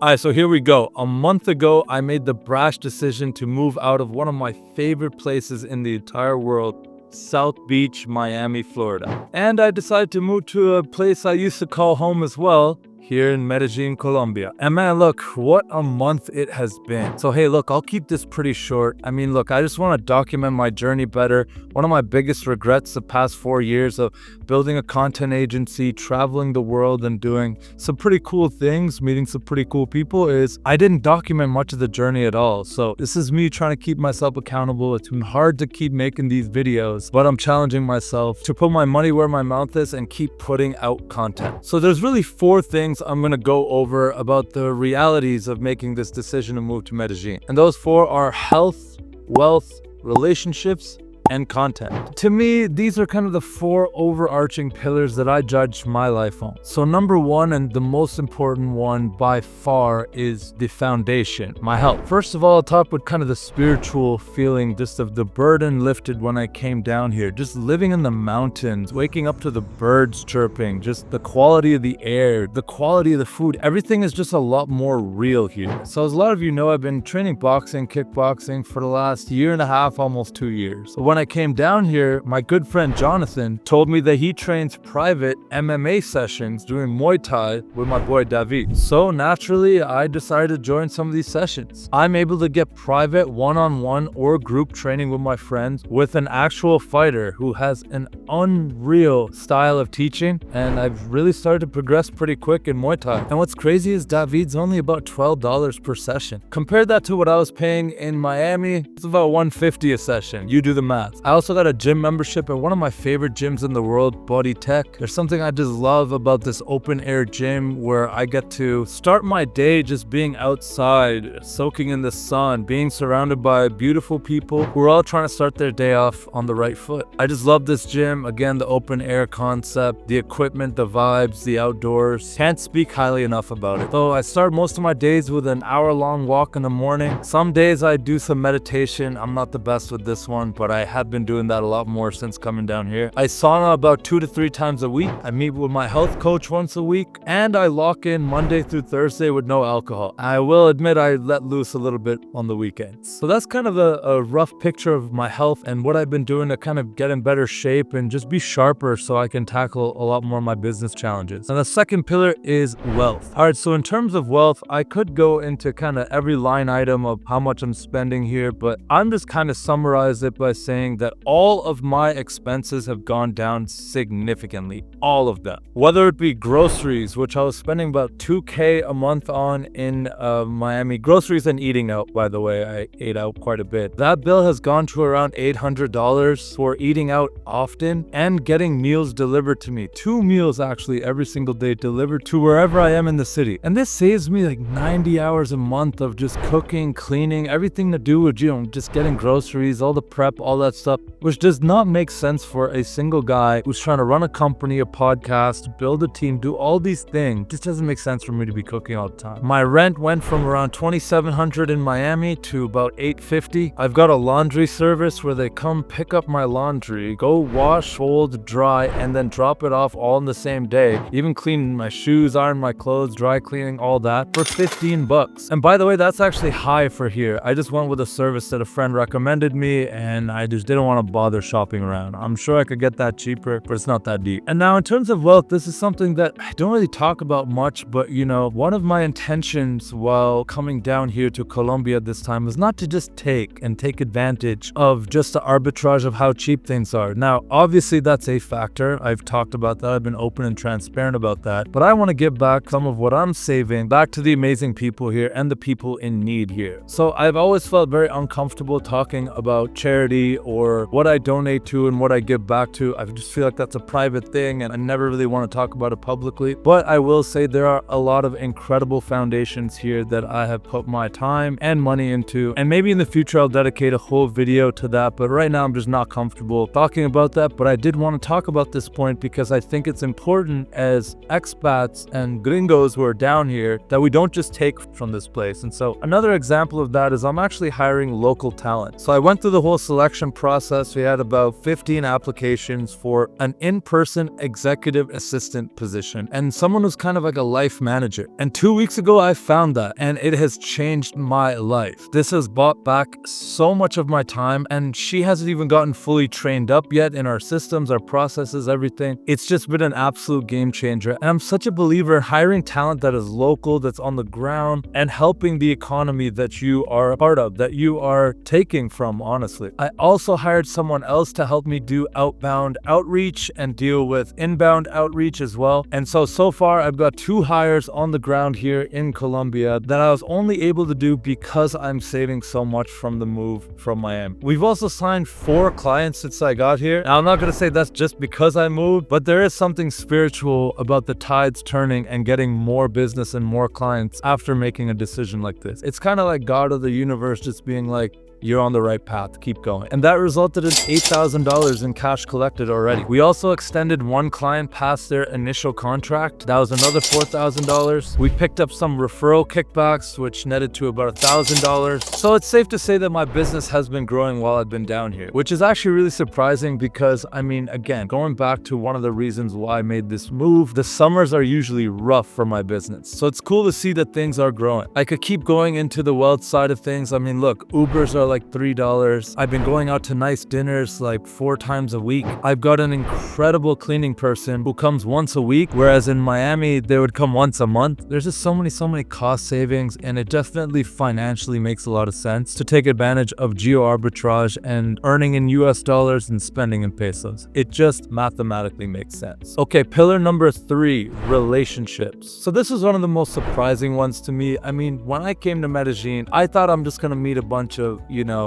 Alright, so here we go. A month ago, I made the brash decision to move out of one of my favorite places in the entire world, South Beach, Miami, Florida. And I decided to move to a place I used to call home as well, here in Medellin, Colombia. And man, look, what a month it has been. So hey, look, I'll keep this pretty short. I mean, look, I just want to document my journey better. One of my biggest regrets the past 4 years of building a content agency, traveling the world and doing some pretty cool things, meeting some pretty cool people, is I didn't document much of the journey at all. So this is me trying to keep myself accountable. It's been hard to keep making these videos, but I'm challenging myself to put my money where my mouth is and keep putting out content. So there's really 4 things I'm going to go over about the realities of making this decision to move to Medellin. And those 4 are health, wealth, relationships, and content. To me, these are kind of the 4 overarching pillars that I judge my life on. So number 1, and the most important one by far, is the foundation, my health. First of all, I'll talk about kind of the spiritual feeling, just of the burden lifted when I came down here. Just living in the mountains, waking up to the birds chirping, just the quality of the air, the quality of the food, everything is just a lot more real here. So as a lot of you know, I've been training boxing, kickboxing for the last 1.5 years, almost 2 years. So when I came down here, my good friend Jonathan told me that he trains private MMA sessions doing Muay Thai with my boy David. So naturally, I decided to join some of these sessions. I'm able to get private one-on-one or group training with my friends with an actual fighter who has an unreal style of teaching, and I've really started to progress pretty quick in Muay Thai. And what's crazy is David's only about $12 per session. Compare that to what I was paying in Miami, it's about $150 a session. You do the math. I also got a gym membership at one of my favorite gyms in the world, Body Tech. There's something I just love about this open air gym where I get to start my day just being outside, soaking in the sun, being surrounded by beautiful people who are all trying to start their day off on the right foot. I just love this gym. Again, the open air concept, the equipment, the vibes, the outdoors. Can't speak highly enough about it. So I start most of my days with an hour-long walk in the morning. Some days I do some meditation. I'm not the best with this one, but I have been doing that a lot more since coming down here. I sauna about 2 to 3 times a week. I meet with my health coach once a week, and I lock in Monday through Thursday with no alcohol. I will admit I let loose a little bit on the weekends. So that's kind of a rough picture of my health and what I've been doing to kind of get in better shape and just be sharper so I can tackle a lot more of my business challenges. And the second pillar is wealth. All right, so in terms of wealth, I could go into kind of every line item of how much I'm spending here, but I'm just kind of summarize it by saying that all of my expenses have gone down significantly, all of them. Whether it be groceries, which I was spending about $2K a month on in Miami. Groceries and eating out, by the way, I ate out quite a bit. That bill has gone to around $800 for eating out often and getting meals delivered to me. 2 meals actually every single day delivered to wherever I am in the city. And this saves me like 90 hours a month of just cooking, cleaning, everything to do with, just getting groceries, all the prep, all that stuff, which does not make sense for a single guy who's trying to run a company, a podcast, build a team, do all these things. This doesn't make sense for me to be cooking all the time. My rent went from around $2,700 in Miami to about $850. I've got a laundry service where they come pick up my laundry, go wash, fold, dry, and then drop it off all in the same day. Even clean my shoes, iron my clothes, dry cleaning, all that for $15. And by the way, that's actually high for here. I just went with a service that a friend recommended me, and I just didn't want to bother shopping around. I'm sure I could get that cheaper, but it's not that deep. And now in terms of wealth, this is something that I don't really talk about much, but one of my intentions while coming down here to Colombia this time is not to just take advantage of just the arbitrage of how cheap things are. Now, obviously that's a factor. I've talked about that. I've been open and transparent about that, but I want to give back some of what I'm saving back to the amazing people here and the people in need here. So I've always felt very uncomfortable talking about charity or what I donate to and what I give back to. I just feel like that's a private thing and I never really want to talk about it publicly. But I will say there are a lot of incredible foundations here that I have put my time and money into. And maybe in the future I'll dedicate a whole video to that. But right now I'm just not comfortable talking about that. But I did want to talk about this point because I think it's important as expats and gringos who are down here that we don't just take from this place. And so another example of that is I'm actually hiring local talent. So I went through the whole selection process process, we had about 15 applications for an in-person executive assistant position and someone who's kind of like a life manager. And 2 weeks ago, I found that and it has changed my life. This has bought back so much of my time, and she hasn't even gotten fully trained up yet in our systems, our processes, everything. It's just been an absolute game changer. And I'm such a believer in hiring talent that is local, that's on the ground, and helping the economy that you are a part of, that you are taking from, honestly. I also hired someone else to help me do outbound outreach and deal with inbound outreach as well. And so far, I've got 2 hires on the ground here in Colombia that I was only able to do because I'm saving so much from the move from Miami. We've also signed 4 clients since I got here. Now, I'm not going to say that's just because I moved, but there is something spiritual about the tides turning and getting more business and more clients after making a decision like this. It's kind of like God or the universe just being like, you're on the right path, keep going. And that resulted in $8,000 in cash collected already. We also extended 1 client past their initial contract. That was another $4,000. We picked up some referral kickbacks, which netted to about $1,000. So it's safe to say that my business has been growing while I've been down here, which is actually really surprising because, I mean, again, going back to one of the reasons why I made this move, the summers are usually rough for my business. So it's cool to see that things are growing. I could keep going into the wealth side of things. I mean, look, Ubers are like $3. I've been going out to nice dinners like 4 times a week. I've got an incredible cleaning person who comes once a week, whereas in Miami, they would come once a month. There's just so many cost savings, and it definitely financially makes a lot of sense to take advantage of geo arbitrage and earning in US dollars and spending in pesos. It just mathematically makes sense. Okay, pillar number 3, relationships. So this was one of the most surprising ones to me. I mean, when I came to Medellin, I thought I'm just gonna meet a bunch of,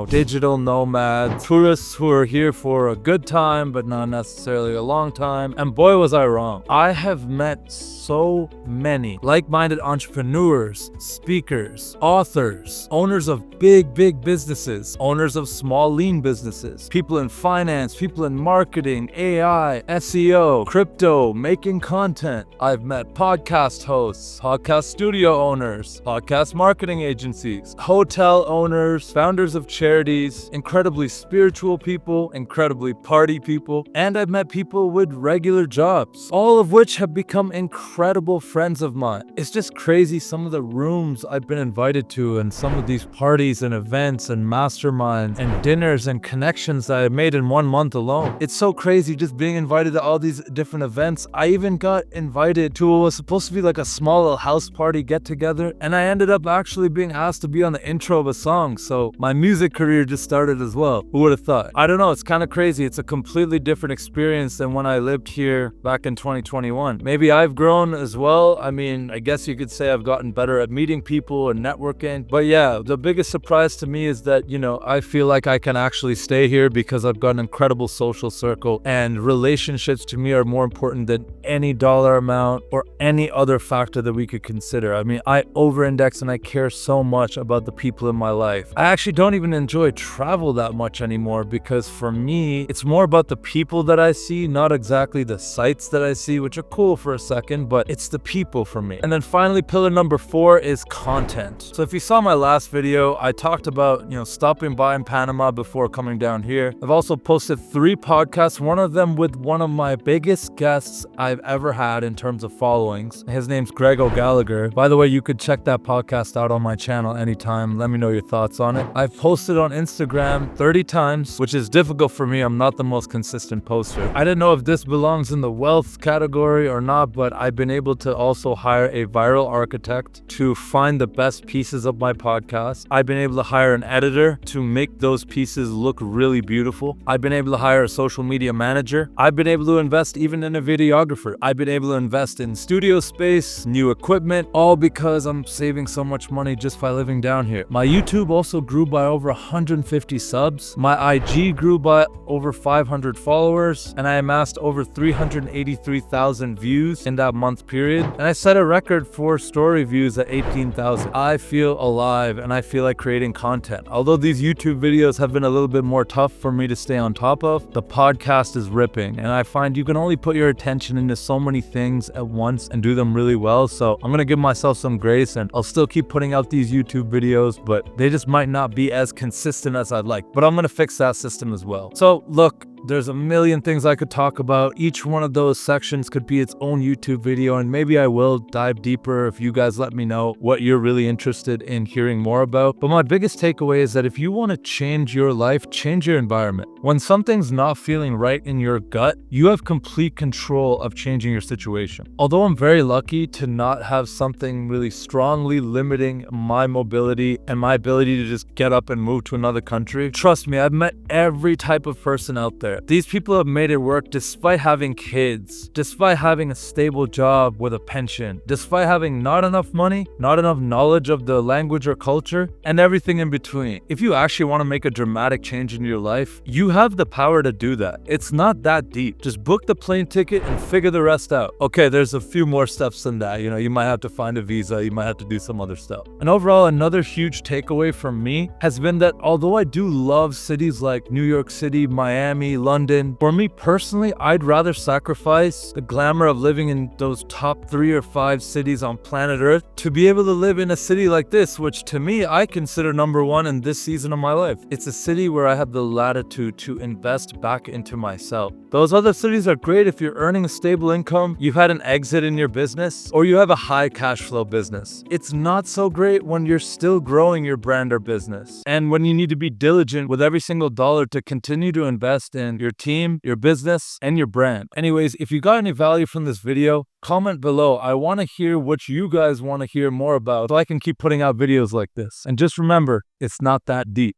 digital nomads, tourists who are here for a good time, but not necessarily a long time. And boy, was I wrong. I have met so many like-minded entrepreneurs, speakers, authors, owners of big businesses, owners of small, lean businesses, people in finance, people in marketing, AI, SEO, crypto, making content. I've met podcast hosts, podcast studio owners, podcast marketing agencies, hotel owners, founders of charities, incredibly spiritual people, incredibly party people, and I've met people with regular jobs, all of which have become incredible friends of mine. It's just crazy some of the rooms I've been invited to and some of these parties and events and masterminds and dinners and connections that I've made in 1 month alone. It's so crazy just being invited to all these different events. I even got invited to what was supposed to be like a small little house party get together, and I ended up actually being asked to be on the intro of a song. So my music career just started as well. Who would have thought? I don't know, it's kind of crazy. It's a completely different experience than when I lived here back in 2021. Maybe I've grown as well. I mean, I guess you could say I've gotten better at meeting people and networking. But yeah, the biggest surprise to me is that, I feel like I can actually stay here because I've got an incredible social circle, and relationships to me are more important than any dollar amount or any other factor that we could consider. I mean, I over-index and I care so much about the people in my life. I actually don't even enjoy travel that much anymore because for me, it's more about the people that I see, not exactly the sights that I see, which are cool for a second, but it's the people for me. And then finally, pillar number 4 is content. So if you saw my last video, I talked about, stopping by in Panama before coming down here. I've also posted 3 podcasts, one of them with one of my biggest guests I've ever had in terms of followings. His name's Greg O'Gallagher. By the way, you could check that podcast out on my channel anytime. Let me know your thoughts on it. I've posted on Instagram 30 times, which is difficult for me. I'm not the most consistent poster. I didn't know if this belongs in the wealth category or not, but I've been able to also hire a viral architect to find the best pieces of my podcast. I've been able to hire an editor to make those pieces look really beautiful. I've been able to hire a social media manager. I've been able to invest even in a videographer. I've been able to invest in studio space, new equipment, all because I'm saving so much money just by living down here. My YouTube also grew by over 150 subs. My IG grew by over 500 followers, and I amassed over 383,000 views in that month period. And I set a record for story views at 18,000. I feel alive and I feel like creating content. Although these YouTube videos have been a little bit more tough for me to stay on top of, the podcast is ripping, and I find you can only put your attention into so many things at once and do them really well. So I'm gonna give myself some grace, and I'll still keep putting out these YouTube videos, but they just might not be as as consistent as I'd like, but I'm gonna fix that system as well. So look, there's a million things I could talk about. Each one of those sections could be its own YouTube video, and maybe I will dive deeper if you guys let me know what you're really interested in hearing more about. But my biggest takeaway is that if you want to change your life, change your environment. When something's not feeling right in your gut, you have complete control of changing your situation. Although I'm very lucky to not have something really strongly limiting my mobility and my ability to just get up and move to another country, trust me, I've met every type of person out there. These people have made it work despite having kids, despite having a stable job with a pension, despite having not enough money, not enough knowledge of the language or culture, and everything in between. If you actually want to make a dramatic change in your life, you have the power to do that. It's not that deep. Just book the plane ticket and figure the rest out. Okay, there's a few more steps than that. You might have to find a visa, you might have to do some other stuff. And overall, another huge takeaway from me has been that although I do love cities like New York City, Miami, London, for me personally, I'd rather sacrifice the glamour of living in those top 3 or 5 cities on planet Earth to be able to live in a city like this, which to me, I consider number 1 in this season of my life. It's a city where I have the latitude to invest back into myself. Those other cities are great if you're earning a stable income, you've had an exit in your business, or you have a high cash flow business. It's not so great when you're still growing your brand or business, and when you need to be diligent with every single dollar to continue to invest in your team, your business, and your brand. Anyways, if you got any value from this video, comment below. I want to hear what you guys want to hear more about so I can keep putting out videos like this. And just remember, it's not that deep.